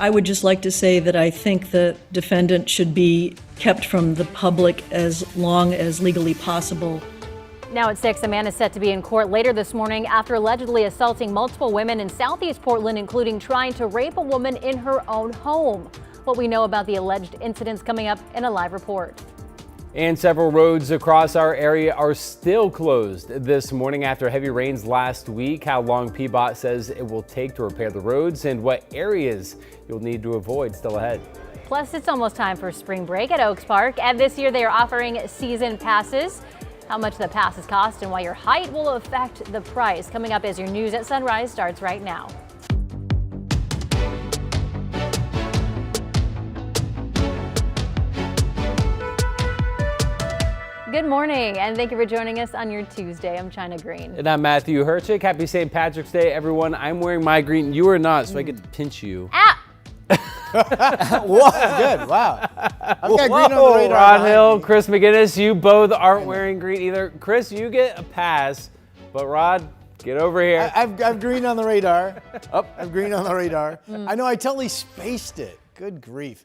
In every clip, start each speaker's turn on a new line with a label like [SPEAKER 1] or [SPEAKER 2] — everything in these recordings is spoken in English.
[SPEAKER 1] I would just like to say that I think the defendant should be kept from the public as long as legally possible.
[SPEAKER 2] Now at 6, a man is set to be in court later this morning after allegedly assaulting multiple women in Southeast Portland, including trying to rape a woman in her own home. What we know about the alleged incidents coming up in a live report.
[SPEAKER 3] And several roads across our area are still closed this morning after heavy rains last week. How long PBOT says it will take to repair the roads and what areas you'll need to avoid still ahead.
[SPEAKER 2] Plus, it's almost time for spring break at Oaks Park, and this year they are offering season passes. How much the passes cost and why your height will affect the price. Coming up as your news at sunrise starts right now. Good morning, and thank you for joining us on your Tuesday. I'm China Green.
[SPEAKER 3] And I'm Matthew Herchick. Happy St. Patrick's Day, everyone. I'm wearing my green. You are not, so I get to pinch you.
[SPEAKER 2] Ah!
[SPEAKER 4] Whoa, good. Wow. I've got green on the radar.
[SPEAKER 3] Rod Hill, Chris McGinnis, you both aren't wearing green either. Chris, you get a pass, but Rod, get over here.
[SPEAKER 4] I've green on the radar. I've green on the radar. I know I totally spaced it. Good grief.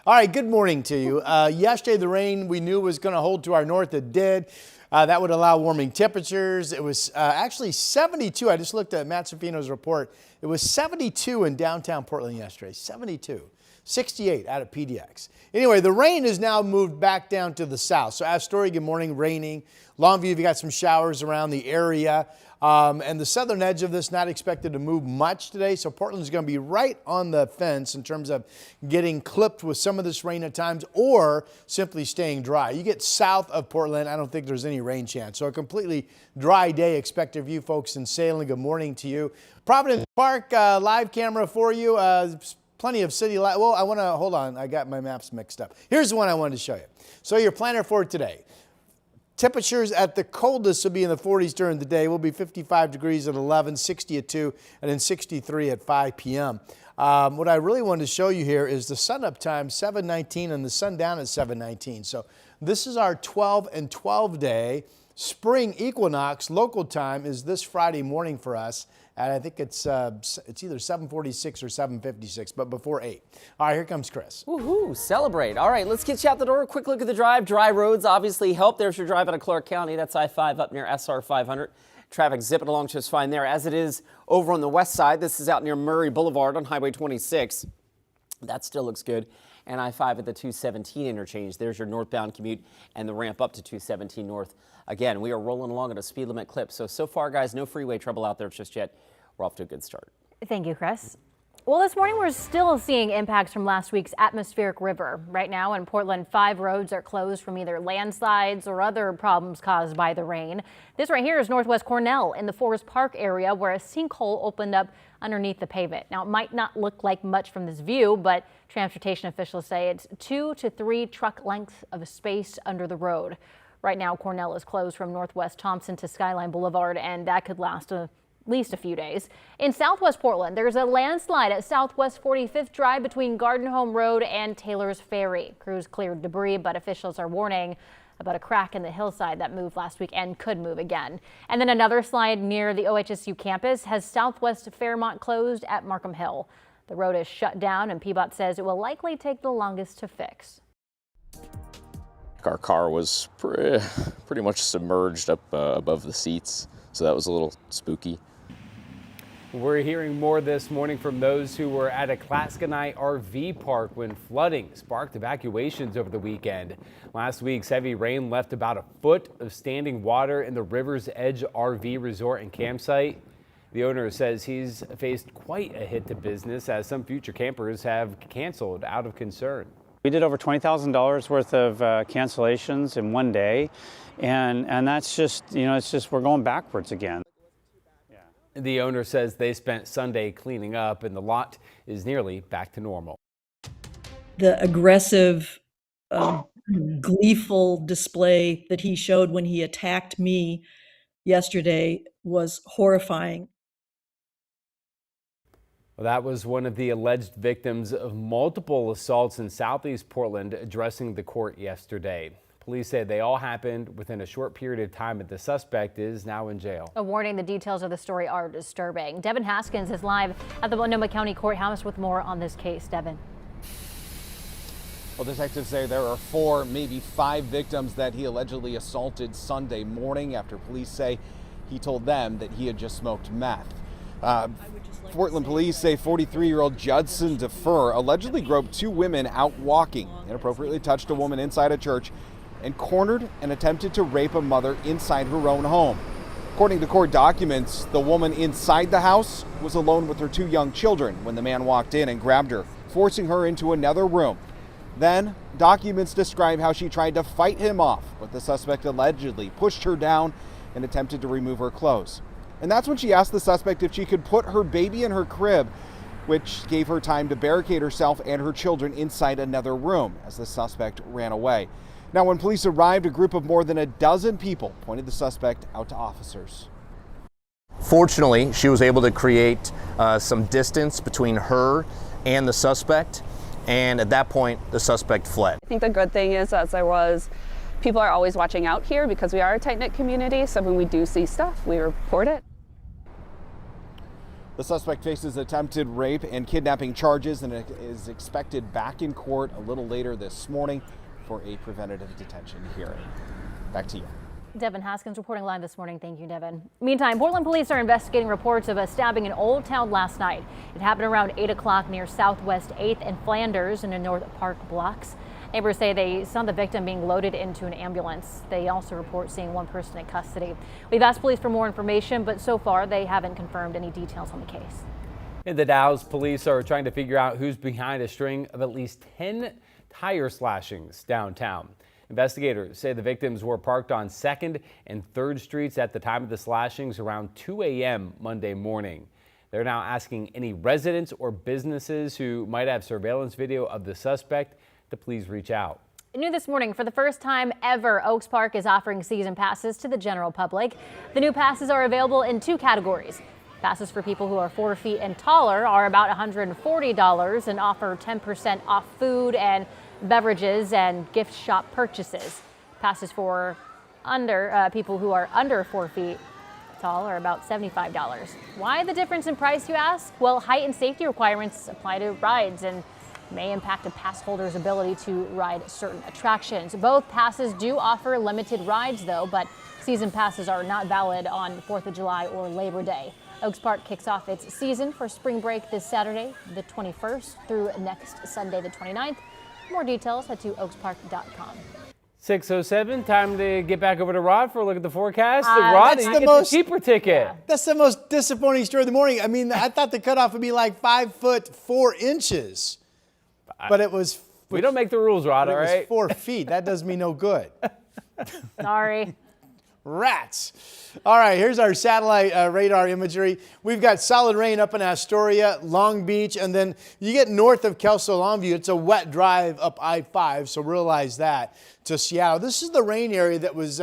[SPEAKER 4] All right, good morning to you. Yesterday, the rain we knew was going to hold to our north. It did. That would allow warming temperatures. It was actually 72. I just looked at Matt Safino's report. It was 72 in downtown Portland yesterday. 72. 68 out of PDX. Anyway, the rain has now moved back down to the south. So Astoria, good morning, raining. Longview, you've got some showers around the area. And the southern edge of this not expected to move much today. So Portland's going to be right on the fence in terms of getting clipped with some of this rain at times or simply staying dry. You get south of Portland, I don't think there's any rain chance. So a completely dry day expected of you folks in Salem. Good morning to you. Providence Park live camera for you. Plenty of city light. Well, hold on. I got my maps mixed up. Here's the one I wanted to show you. So your planner for today. Temperatures at the coldest will be in the 40s during the day. We'll be 55 degrees at 11, 60 at 2, and then 63 at 5 p.m. What I really wanted to show you here is the sunup time, 7:19, and the sundown at 7:19. So this is our 12 and 12 day. Spring equinox local time is this Friday morning for us. And I think it's either 7:46 or 7:56, but before 8. All right, here comes Chris.
[SPEAKER 5] Woohoo, celebrate. All right, let's get you out the door. Quick look at the drive. Dry roads obviously help. There's your drive out of Clark County. That's I-5 up near SR 500. Traffic zipping along just fine there, as it is over on the west side. This is out near Murray Boulevard on Highway 26. That still looks good. And I-5 at the 217 interchange. There's your northbound commute and the ramp up to 217 north. Again, we are rolling along at a speed limit clip. So far, guys, no freeway trouble out there just yet. We're off to a good start.
[SPEAKER 2] Thank you, Chris. Well, this morning we're still seeing impacts from last week's atmospheric river. Right now in Portland, 5 roads are closed from either landslides or other problems caused by the rain. This right here is Northwest Cornell in the Forest Park area where a sinkhole opened up underneath the pavement. Now, it might not look like much from this view, but transportation officials say it's 2 to 3 truck lengths of space under the road. Right now, Cornell is closed from Northwest Thompson to Skyline Boulevard, and that could last at least a few days. In Southwest Portland, there's a landslide at Southwest 45th Drive between Garden Home Road and Taylor's Ferry. Crews cleared debris, but officials are warning about a crack in the hillside that moved last week and could move again. And then another slide near the OHSU campus has Southwest Fairmont closed at Markham Hill. The road is shut down, and PBOT says it will likely take the longest to fix.
[SPEAKER 6] Our car was pretty much submerged up above the seats, so that was a little spooky.
[SPEAKER 3] We're hearing more this morning from those who were at a Claskanite RV park when flooding sparked evacuations over the weekend. Last week's heavy rain left about a foot of standing water in the River's Edge RV resort and campsite. The owner says he's faced quite a hit to business as some future campers have canceled out of concern.
[SPEAKER 7] We did over $20,000 worth of cancellations in one day, and that's just, it's just we're going backwards again.
[SPEAKER 3] The owner says they spent Sunday cleaning up and the lot is nearly back to normal.
[SPEAKER 1] The aggressive, gleeful display that he showed when he attacked me yesterday was horrifying.
[SPEAKER 3] Well, that was one of the alleged victims of multiple assaults in Southeast Portland addressing the court yesterday. Police say they all happened within a short period of time, and the suspect is now in jail.
[SPEAKER 2] A warning, the details of the story are disturbing. Devin Haskins is live at the Multnomah County Courthouse with more on this case. Devin.
[SPEAKER 8] Well, detectives say there are 4, maybe 5 victims that he allegedly assaulted Sunday morning after police say he told them that he had just smoked meth. Portland police say 43-year-old Judson Defer allegedly groped 2 women out walking, inappropriately touched a woman inside a church, and cornered and attempted to rape a mother inside her own home. According to court documents, the woman inside the house was alone with her 2 young children when the man walked in and grabbed her, forcing her into another room. Then, documents describe how she tried to fight him off, but the suspect allegedly pushed her down and attempted to remove her clothes. And that's when she asked the suspect if she could put her baby in her crib, which gave her time to barricade herself and her children inside another room as the suspect ran away. Now, when police arrived, a group of more than a dozen people pointed the suspect out to officers.
[SPEAKER 9] Fortunately, she was able to create some distance between her and the suspect, and at that point, the suspect fled.
[SPEAKER 10] I think the good thing is, people are always watching out here because we are a tight-knit community, so when we do see stuff, we report it.
[SPEAKER 8] The suspect faces attempted rape and kidnapping charges and is expected back in court a little later this morning for a preventative detention hearing. Back to you.
[SPEAKER 2] Devin Haskins reporting live this morning. Thank you, Devin. Meantime, Portland police are investigating reports of a stabbing in Old Town last night. It happened around 8 o'clock near Southwest 8th and Flanders in the North Park blocks. Neighbors say they saw the victim being loaded into an ambulance. They also report seeing 1 person in custody. We've asked police for more information, but so far they haven't confirmed any details on the case.
[SPEAKER 3] In the Dalles, police are trying to figure out who's behind a string of at least 10 tire slashings downtown. Investigators say the victims were parked on 2nd and 3rd Streets at the time of the slashings around 2 a.m. Monday morning. They're now asking any residents or businesses who might have surveillance video of the suspect to please reach out.
[SPEAKER 2] New this morning, for the first time ever, Oaks Park is offering season passes to the general public. The new passes are available in 2 categories. Passes for people who are 4 feet and taller are about $140 and offer 10% off food and beverages and gift shop purchases. Passes for people who are under 4 feet tall are about $75. Why the difference in price, you ask? Well, height and safety requirements apply to rides and may impact a pass holder's ability to ride certain attractions. Both passes do offer limited rides, though, but season passes are not valid on 4th of July or Labor Day. Oaks Park kicks off its season for spring break this Saturday, the 21st, through next Sunday, the 29th. More details, head to oakspark.com.
[SPEAKER 3] 6:07, time to get back over to Rod for a look at the forecast. Rod, you get the cheaper ticket.
[SPEAKER 2] Yeah.
[SPEAKER 4] That's the most disappointing story of the morning. I mean, I thought the cutoff would be like 5 foot 4 inches. But it was.
[SPEAKER 3] We don't make the rules, Rod, all
[SPEAKER 4] It was
[SPEAKER 3] right?
[SPEAKER 4] 4 feet. That does me no good.
[SPEAKER 2] Sorry.
[SPEAKER 4] Rats. All right, here's our satellite radar imagery. We've got solid rain up in Astoria, Long Beach, and then you get north of Kelso Longview. It's a wet drive up I-5, so realize that, to Seattle. This is the rain area that was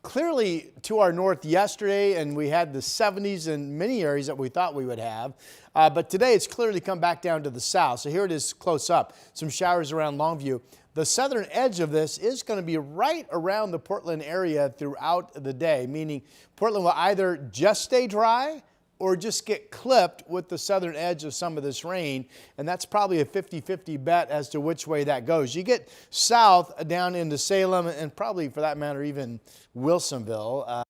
[SPEAKER 4] clearly to our north yesterday, and we had the 70s in many areas that we thought we would have. But today it's clearly come back down to the south. So here it is close up. Some showers around Longview. The southern edge of this is going to be right around the Portland area throughout the day, meaning Portland will either just stay dry or just get clipped with the southern edge of some of this rain. And that's probably a 50-50 bet as to which way that goes. You get south down into Salem and probably for that matter even Wilsonville.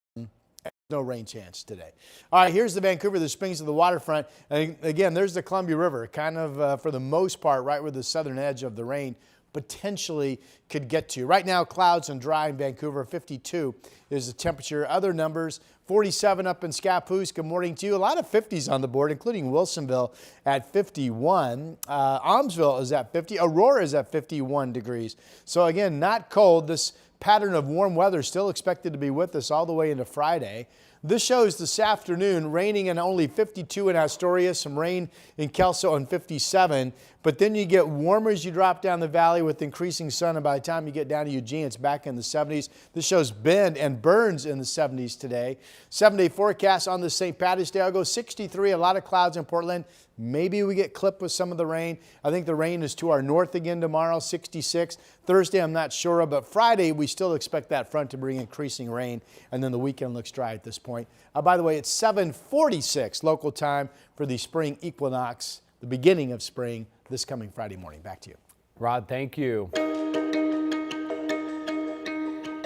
[SPEAKER 4] No rain chance today. All right, here's the Vancouver, the Springs of the waterfront. And again, there's the Columbia River, kind of for the most part right where the southern edge of the rain potentially could get to. Right now, clouds and dry in Vancouver. 52 is the temperature. Other numbers, 47 up in Scappoose. Good morning to you. A lot of 50s on the board, including Wilsonville at 51. Almsville is at 50. Aurora is at 51 degrees. So again, not cold. This pattern of warm weather still expected to be with us all the way into Friday. This shows this afternoon raining and only 52 in Astoria, some rain in Kelso and 57. But then you get warmer as you drop down the valley with increasing sun. And by the time you get down to Eugene, it's back in the 70s. This shows Bend and Burns in the 70s today. 7-day forecast on the St. Patrick's Day. I'll go 63, a lot of clouds in Portland. Maybe we get clipped with some of the rain. I think the rain is to our north again tomorrow, 66. Thursday, I'm not sure of, but Friday, we still expect that front to bring increasing rain, and then the weekend looks dry at this point. By the way, it's 7:46 local time for the spring equinox, the beginning of spring, this coming Friday morning. Back to you.
[SPEAKER 3] Rod, thank you.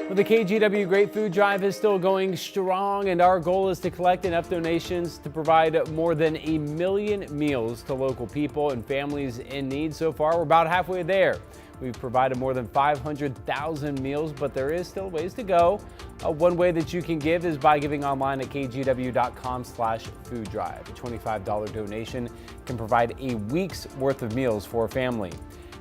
[SPEAKER 3] Well, the KGW Great Food Drive is still going strong, and our goal is to collect enough donations to provide more than 1 million meals to local people and families in need. So far, we're about halfway there. We've provided more than 500,000 meals, but there is still ways to go. One way that you can give is by giving online at kgw.com/food drive. A $25 donation can provide a week's worth of meals for a family.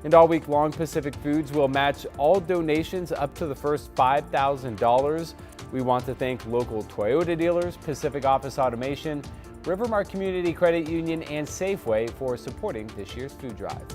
[SPEAKER 3] And all week long, Pacific Foods will match all donations up to the first $5,000. We want to thank local Toyota dealers, Pacific Office Automation, Rivermark Community Credit Union, and Safeway for supporting this year's food drive.